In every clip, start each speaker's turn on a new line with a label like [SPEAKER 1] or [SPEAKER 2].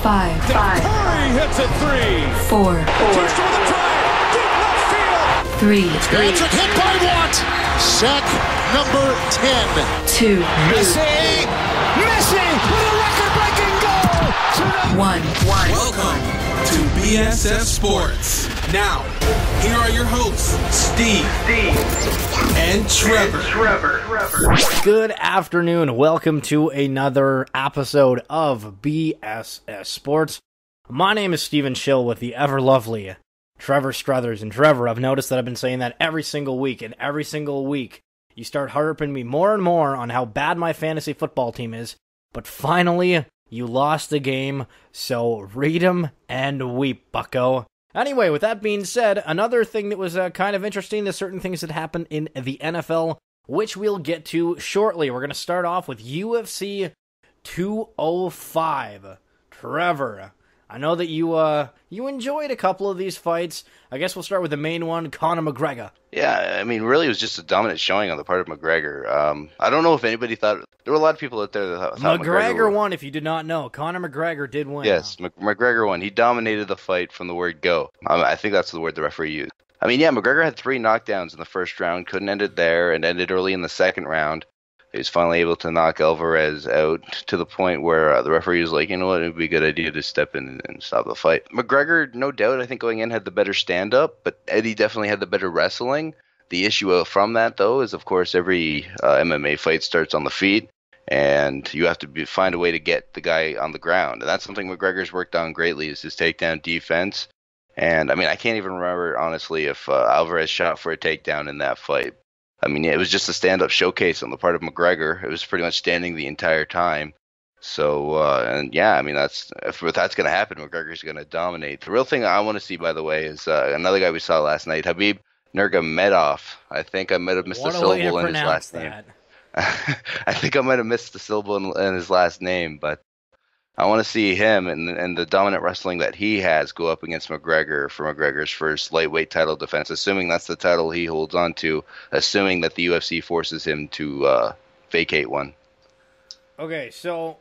[SPEAKER 1] 5.
[SPEAKER 2] Curry hits a three.
[SPEAKER 1] 4.
[SPEAKER 2] Just for the drive. Deep left field.
[SPEAKER 1] 3.
[SPEAKER 3] Patrick hit by Watt. Sack number 10.
[SPEAKER 1] 2.
[SPEAKER 2] Messi with a record-breaking goal.
[SPEAKER 1] 1.
[SPEAKER 4] Welcome to BSS Sports. Now, here are your hosts, Steve and Trevor.
[SPEAKER 5] Good afternoon. Welcome to another episode of BSS Sports. My name is Steven Schill with the ever-lovely Trevor Struthers. And Trevor, I've noticed that I've been saying that every single week, and every single week you start harping me more and more on how bad my fantasy football team is, but finally, you lost the game, so read 'em and weep, bucko. Anyway, with that being said, another thing that was kind of interesting is certain things that happened in the NFL, which we'll get to shortly. We're going to start off with UFC 205. Trevor, I know that you enjoyed a couple of these fights. I guess we'll start with the main one, Conor McGregor.
[SPEAKER 6] Yeah, I mean, really, it was just a dominant showing on the part of McGregor. I don't know if anybody thought... There were a lot of people out there that thought
[SPEAKER 5] McGregor won, if you did not know. Conor McGregor did win.
[SPEAKER 6] Yes, McGregor won. He dominated the fight from the word go. I think that's the word the referee used. I mean, yeah, McGregor had 3 knockdowns in the first round, couldn't end it there, and ended early in the second round. He was finally able to knock Alvarez out to the point where the referee was like, you know what, it would be a good idea to step in and stop the fight. McGregor, no doubt, I think going in had the better stand-up, but Eddie definitely had the better wrestling. The issue from that, though, is, of course, every MMA fight starts on the feet, and you have to find a way to get the guy on the ground. And that's something McGregor's worked on greatly, is his takedown defense. And, I mean, I can't even remember, honestly, if Alvarez shot for a takedown in that fight. I mean, it was just a stand-up showcase on the part of McGregor. It was pretty much standing the entire time. So, and yeah, I mean, if that's going to happen, McGregor's going to dominate. The real thing I want to see, by the way, is another guy we saw last night, Khabib Nurmagomedov. I think I might have missed a syllable in his last name. I think I might have missed the syllable in his last name, but I want to see him and the dominant wrestling that he has go up against McGregor for McGregor's first lightweight title defense, assuming that's the title he holds on to, assuming that the UFC forces him to vacate one.
[SPEAKER 5] Okay, so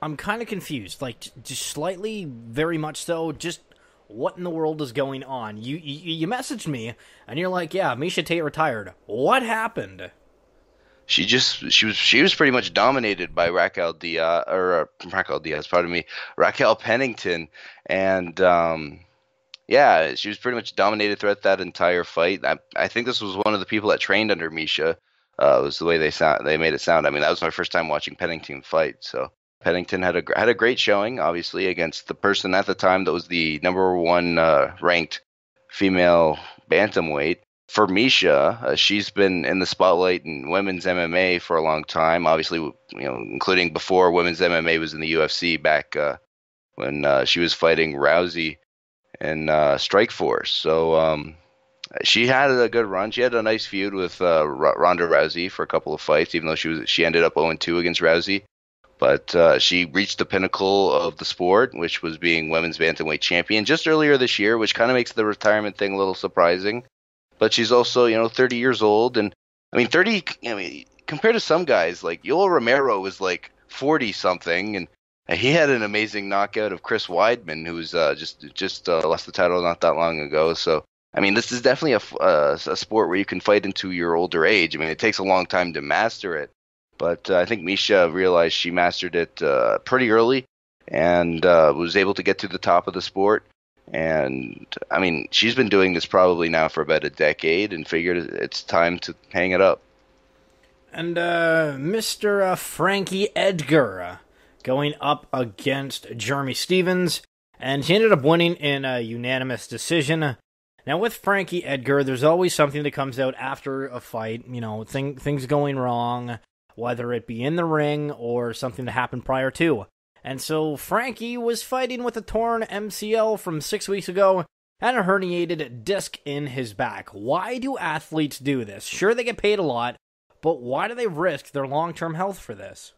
[SPEAKER 5] I'm kind of confused, like just slightly, very much so. Just what in the world is going on? You messaged me and you're like, yeah, Miesha Tate retired. What happened?
[SPEAKER 6] She was pretty much dominated by Raquel Pennington, and yeah, she was pretty much dominated throughout that entire fight. I think this was one of the people that trained under Miesha. Was the way they made it sound. I mean, that was my first time watching Pennington fight. So Pennington had a great showing, obviously, against the person at the time that was the number 1 ranked female bantamweight. For Miesha, she's been in the spotlight in women's MMA for a long time. Obviously, including before women's MMA was in the UFC back when she was fighting Rousey in Strikeforce. So she had a good run. She had a nice feud with Ronda Rousey for a couple of fights, even though she ended up 0-2 against Rousey. But she reached the pinnacle of the sport, which was being women's bantamweight champion just earlier this year, which kind of makes the retirement thing a little surprising. But she's also, 30 years old. And, I mean, 30, compared to some guys, like Yoel Romero was like 40-something. And he had an amazing knockout of Chris Weidman, who's just lost the title not that long ago. So, I mean, this is definitely a sport where you can fight into your older age. I mean, it takes a long time to master it. But I think Miesha realized she mastered it pretty early and was able to get to the top of the sport. And, I mean, she's been doing this probably now for about a decade and figured it's time to hang it up.
[SPEAKER 5] And Mr. Frankie Edgar going up against Jeremy Stephens, and he ended up winning in a unanimous decision. Now, with Frankie Edgar, there's always something that comes out after a fight, things going wrong, whether it be in the ring or something that happened prior to. And so Frankie was fighting with a torn MCL from 6 weeks ago and a herniated disc in his back. Why do athletes do this? Sure, they get paid a lot, but why do they risk their long-term health for this?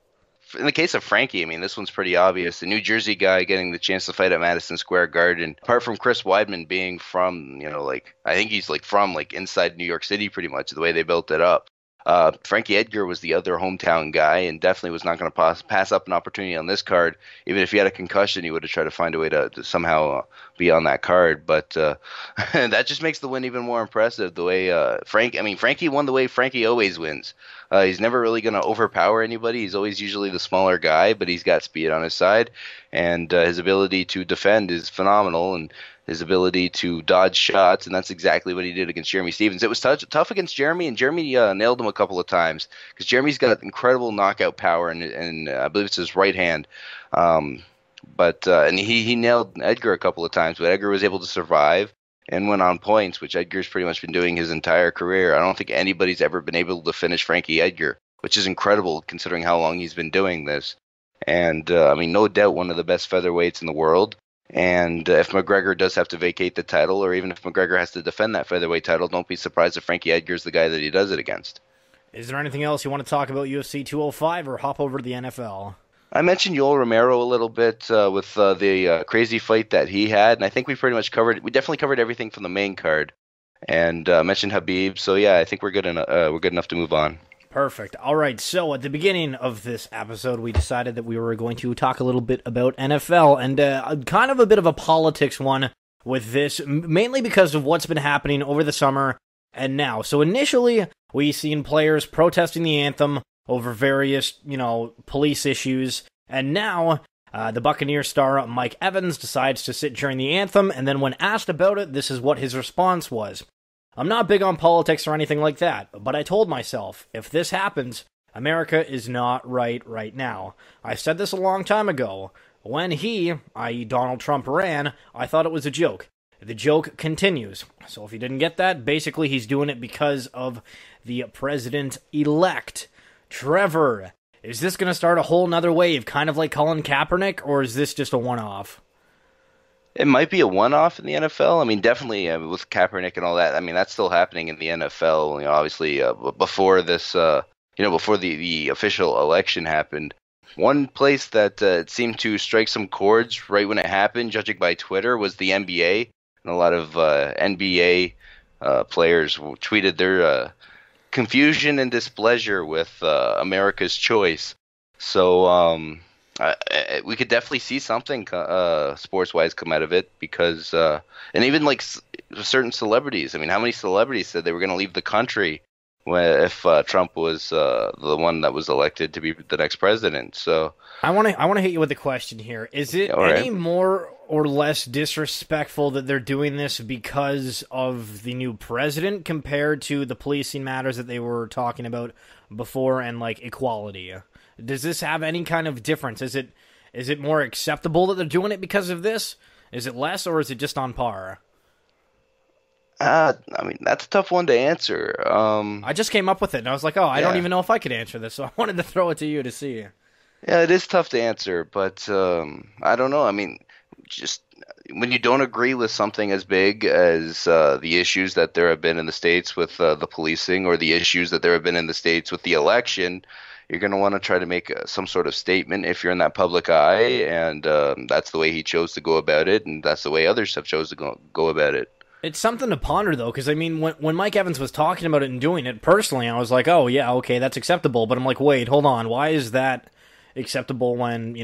[SPEAKER 6] In the case of Frankie, I mean, this one's pretty obvious. The New Jersey guy getting the chance to fight at Madison Square Garden, apart from Chris Weidman being from, I think he's from inside New York City pretty much, the way they built it up. Frankie Edgar was the other hometown guy, and definitely was not going to pass up an opportunity on this card. Even if he had a concussion, he would have tried to find a way to somehow be on that card. But that just makes the win even more impressive. The way Frankie won the way Frankie always wins. He's never really going to overpower anybody. He's always usually the smaller guy, but he's got speed on his side, and his ability to defend is phenomenal, and his ability to dodge shots, and that's exactly what he did against Jeremy Stephens. It was tough against Jeremy, and Jeremy nailed him a couple of times, because Jeremy's got incredible knockout power, and I believe it's his right hand. And he nailed Edgar a couple of times, but Edgar was able to survive and went on points, which Edgar's pretty much been doing his entire career. I don't think anybody's ever been able to finish Frankie Edgar, which is incredible considering how long he's been doing this. And, no doubt one of the best featherweights in the world. And if McGregor does have to vacate the title, or even if McGregor has to defend that featherweight title, don't be surprised if Frankie Edgar's the guy that he does it against.
[SPEAKER 5] Is there anything else you want to talk about UFC 205, or hop over to the NFL?
[SPEAKER 6] I mentioned Yoel Romero a little bit with the crazy fight that he had, and I think we definitely covered everything from the main card, and mentioned Khabib. So yeah, I think we're good enough to move on.
[SPEAKER 5] Perfect. All right, so at the beginning of this episode, we decided that we were going to talk a little bit about NFL, and kind of a bit of a politics one with this, mainly because of what's been happening over the summer and now. So initially, we seen players protesting the anthem over various, police issues, and now the Buccaneers star Mike Evans decides to sit during the anthem, and then when asked about it, this is what his response was. I'm not big on politics or anything like that, but I told myself, if this happens, America is not right now. I said this a long time ago. When he, i.e. Donald Trump, ran, I thought it was a joke. The joke continues. So if you didn't get that, basically he's doing it because of the president-elect. Trevor, is this going to start a whole nother wave, kind of like Colin Kaepernick, or is this just a one-off?
[SPEAKER 6] It might be a one-off in the NFL. Definitely with Kaepernick and all that. That's still happening in the NFL. Obviously before this, before the official election happened. One place that seemed to strike some chords right when it happened, judging by Twitter, was the NBA. And a lot of NBA players tweeted their confusion and displeasure with America's choice. So we could definitely see something sports-wise come out of it, because and even like certain celebrities. How many celebrities said they were going to leave the country if Trump was the one that was elected to be the next president? So
[SPEAKER 5] I want to hit you with a question here. Is it any more or less disrespectful that they're doing this because of the new president compared to the policing matters that they were talking about before, and like equality? Does this have any kind of difference? Is it more acceptable that they're doing it because of this? Is it less, or is it just on par?
[SPEAKER 6] That's a tough one to answer.
[SPEAKER 5] I just came up with it, and I was like, I don't even know if I could answer this, so I wanted to throw it to you to see.
[SPEAKER 6] Yeah, it is tough to answer, but I don't know. Just when you don't agree with something as big as the issues that there have been in the States with the policing, or the issues that there have been in the States with the election, you're going to want to try to make some sort of statement if you're in that public eye, and that's the way he chose to go about it, and that's the way others have chose to go about it.
[SPEAKER 5] It's something to ponder, though, because, when Mike Evans was talking about it and doing it, personally, I was like, oh, yeah, okay, that's acceptable, but I'm like, wait, hold on, why is that acceptable when,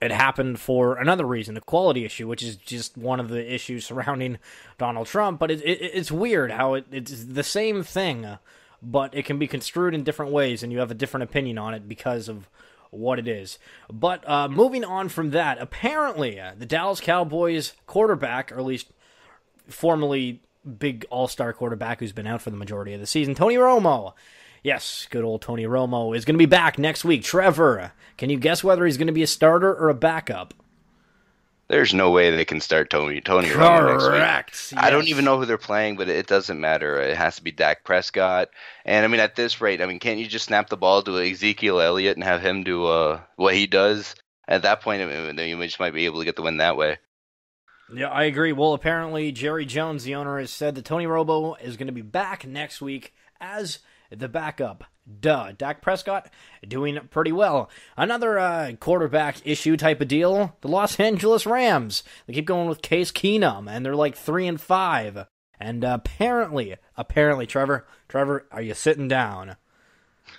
[SPEAKER 5] it happened for another reason, equality issue, which is just one of the issues surrounding Donald Trump, but it's weird how it's the same thing, but it can be construed in different ways, and you have a different opinion on it because of what it is. But moving on from that, apparently the Dallas Cowboys quarterback, or at least formerly big all-star quarterback who's been out for the majority of the season, Tony Romo. Yes, good old Tony Romo is going to be back next week. Trevor, can you guess whether he's going to be a starter or a backup?
[SPEAKER 6] There's no way they can start Tony Romo next week. Yes. I don't even know who they're playing, but it doesn't matter. It has to be Dak Prescott. And, at this rate, can't you just snap the ball to Ezekiel Elliott and have him do what he does? At that point, you just might be able to get the win that way.
[SPEAKER 5] Yeah, I agree. Well, apparently, Jerry Jones, the owner, has said that Tony Romo is going to be back next week as the backup. Dak Prescott doing pretty well. Another quarterback issue type of deal, the Los Angeles Rams. They keep going with Case Keenum, and they're like 3-5. And apparently, Trevor, are you sitting down?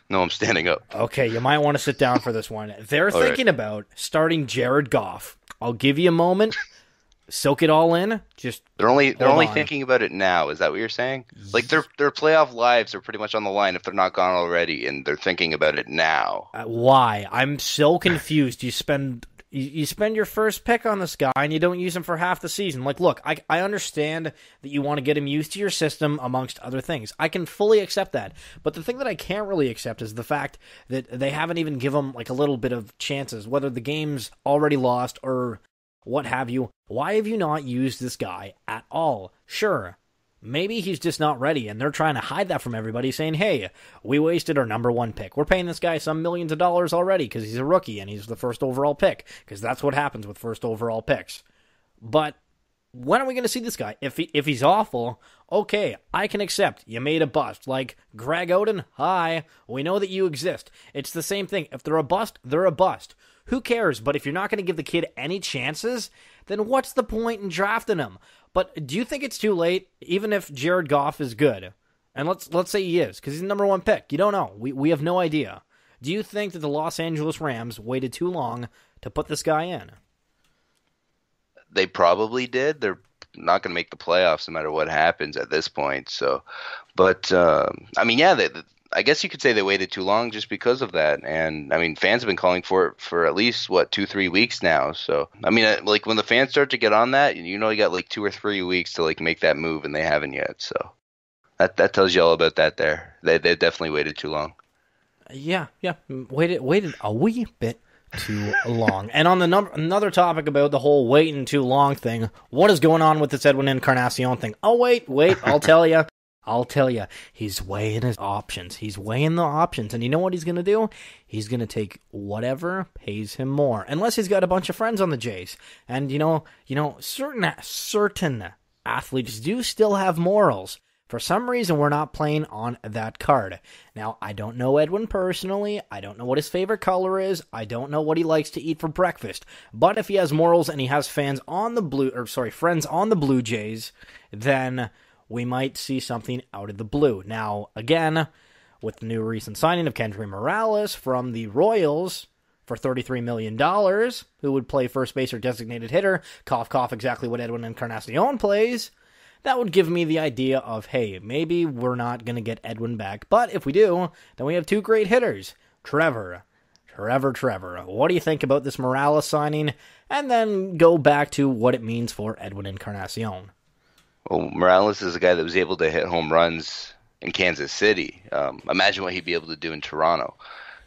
[SPEAKER 6] No, I'm standing up.
[SPEAKER 5] Okay, you might want to sit down for this one. They're
[SPEAKER 6] All
[SPEAKER 5] thinking about starting Jared Goff. I'll give you a moment. Soak it all in. Just
[SPEAKER 6] They're only
[SPEAKER 5] on.
[SPEAKER 6] thinking about it now. Is that what you're saying? Like their playoff lives are pretty much on the line if they're not gone already, and they're thinking about it now.
[SPEAKER 5] Why? I'm so confused. You spend your first pick on this guy and you don't use him for half the season. Like, look, I understand that you want to get him used to your system amongst other things. I can fully accept that. But the thing that I can't really accept is the fact that they haven't even given him like a little bit of chances, whether the game's already lost or what have you. Why have you not used this guy at all? Sure, maybe he's just not ready, and they're trying to hide that from everybody, saying, hey, we wasted our number one pick. We're paying this guy some millions of dollars already because he's a rookie and he's the first overall pick, because that's what happens with first overall picks. But when are we going to see this guy? If he's awful, okay, I can accept you made a bust. Like Greg Oden, hi, we know that you exist. It's the same thing. If they're a bust, they're a bust. Who cares? But if you're not going to give the kid any chances, then what's the point in drafting him? But do you think it's too late, even if Jared Goff is good? And let's say he is, because he's the number one pick. You don't know. We have no idea. Do you think that the Los Angeles Rams waited too long to put this guy in?
[SPEAKER 6] They probably did. They're not going to make the playoffs no matter what happens at this point. So, but I mean, yeah, I guess you could say they waited too long just because of that. And I mean, fans have been calling for it for at least 2-3 weeks now. So I mean, like when the fans start to get on that, you got like 2 or 3 weeks to like make that move, and they haven't yet. So that tells you all about that. There, they definitely waited too long.
[SPEAKER 5] Yeah, waited a wee bit too long. And on another topic about the whole waiting too long thing, what is going on with this Edwin Encarnacion thing? Oh, wait, I'll tell you. He's weighing his options. He's weighing the options. And you know what he's going to do? He's going to take whatever pays him more. Unless he's got a bunch of friends on the Jays. And, certain athletes do still have morals. For some reason, we're not playing on that card. Now, I don't know Edwin personally. I don't know what his favorite color is. I don't know what he likes to eat for breakfast. But if he has morals and he has friends on the Blue Jays, then we might see something out of the blue. Now, again, with the new recent signing of Kendry Morales from the Royals for $33 million, who would play first base or designated hitter, cough, cough, exactly what Edwin Encarnacion plays, that would give me the idea of, hey, maybe we're not going to get Edwin back, but if we do, then we have two great hitters. Trevor, what do you think about this Morales signing? And then go back to what it means for Edwin Encarnacion.
[SPEAKER 6] Well, Morales is a guy that was able to hit home runs in Kansas City. Imagine what he'd be able to do in Toronto.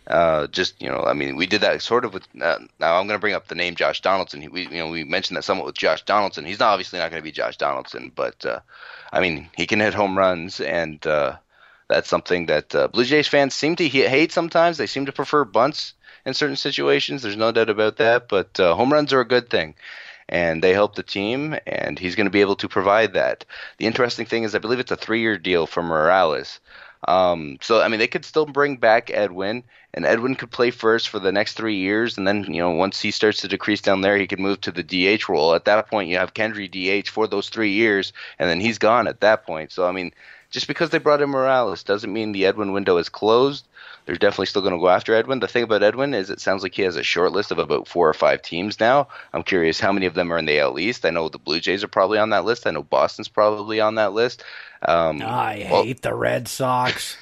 [SPEAKER 6] I mean, we did that sort of with. Now I'm going to bring up the name Josh Donaldson. We mentioned that somewhat with Josh Donaldson. He's obviously not going to be Josh Donaldson, but I mean, he can hit home runs, and that's something that Blue Jays fans seem to hate sometimes. They seem to prefer bunts in certain situations. There's no doubt about that, but home runs are a good thing. And they help the team, and he's going to be able to provide that. The interesting thing is I believe it's a 3-year deal for Morales. So, I mean, they could still bring back Edwin, and Edwin could play first for the next 3 years, and then, once he starts to decrease down there, he could move to the DH role. At that point, you have Kendry DH for those 3 years, and then he's gone at that point. So, I mean, just because they brought in Morales doesn't mean the Edwin window is closed. They're definitely still going to go after Edwin. The thing about Edwin is it sounds like he has a short list of about 4 or 5 teams now. I'm curious how many of them are in the AL East. I know the Blue Jays are probably on that list. I know Boston's probably on that list.
[SPEAKER 5] I hate the Red Sox.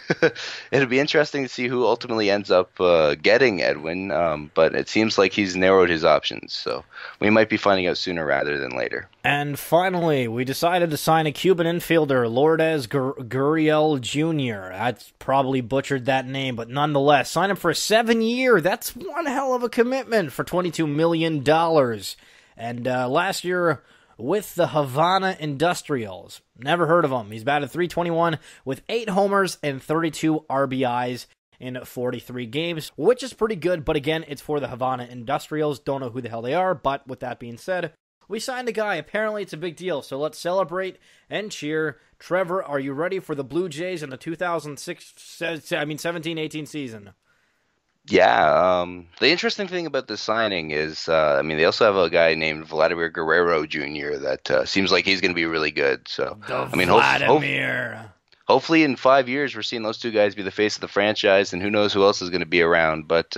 [SPEAKER 6] It'll be interesting to see who ultimately ends up getting Edwin, but it seems like he's narrowed his options. So we might be finding out sooner rather than later.
[SPEAKER 5] And finally, we decided to sign a Cuban infielder, Lourdes Gurriel Jr. That's probably butchered that name, but nonetheless, sign him for a 7-year. That's one hell of a commitment for $22 million. And last year with the Havana Industrials. Never heard of him. He's batted .321 with 8 homers and 32 RBIs in 43 games, which is pretty good, but again, it's for the Havana Industrials. Don't know who the hell they are, but with that being said, we signed a guy. Apparently, it's a big deal, so let's celebrate and cheer. Trevor, are you ready for the Blue Jays in the 17-18 season?
[SPEAKER 6] Yeah, the interesting thing about this signing is, I mean, they also have a guy named Vladimir Guerrero Jr. that seems like he's going to be really good. So, I mean, hopefully in 5 years we're seeing those two guys be the face of the franchise, and who knows who else is going to be around. But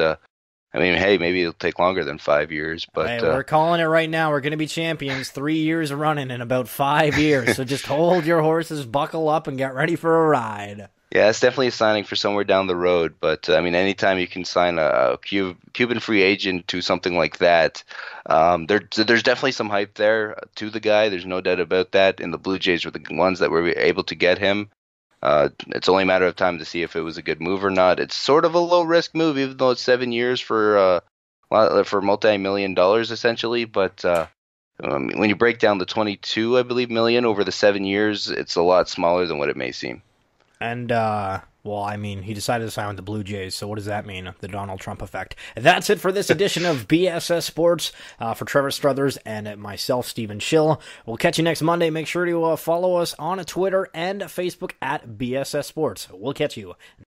[SPEAKER 6] I mean, hey, maybe it'll take longer than 5 years. But
[SPEAKER 5] hey, we're calling it right now. We're going to be champions 3 years running in about 5 years. So just hold your horses, buckle up, and get ready for a ride.
[SPEAKER 6] Yeah, it's definitely a signing for somewhere down the road. But I mean, anytime you can sign a Cuban free agent to something like that, there's definitely some hype there to the guy. There's no doubt about that. And the Blue Jays were the ones that were able to get him. It's only a matter of time to see if it was a good move or not. It's sort of a low risk move, even though it's 7 years for multi-million dollars essentially. But when you break down the 22, I believe, million over the 7 years, it's a lot smaller than what it may seem.
[SPEAKER 5] And, well, I mean, he decided to sign with the Blue Jays, so what does that mean? The Donald Trump effect. That's it for this edition of BSS Sports. For Trevor Struthers and myself, Stephen Schill. We'll catch you next Monday. Make sure to follow us on Twitter and Facebook at BSS Sports. We'll catch you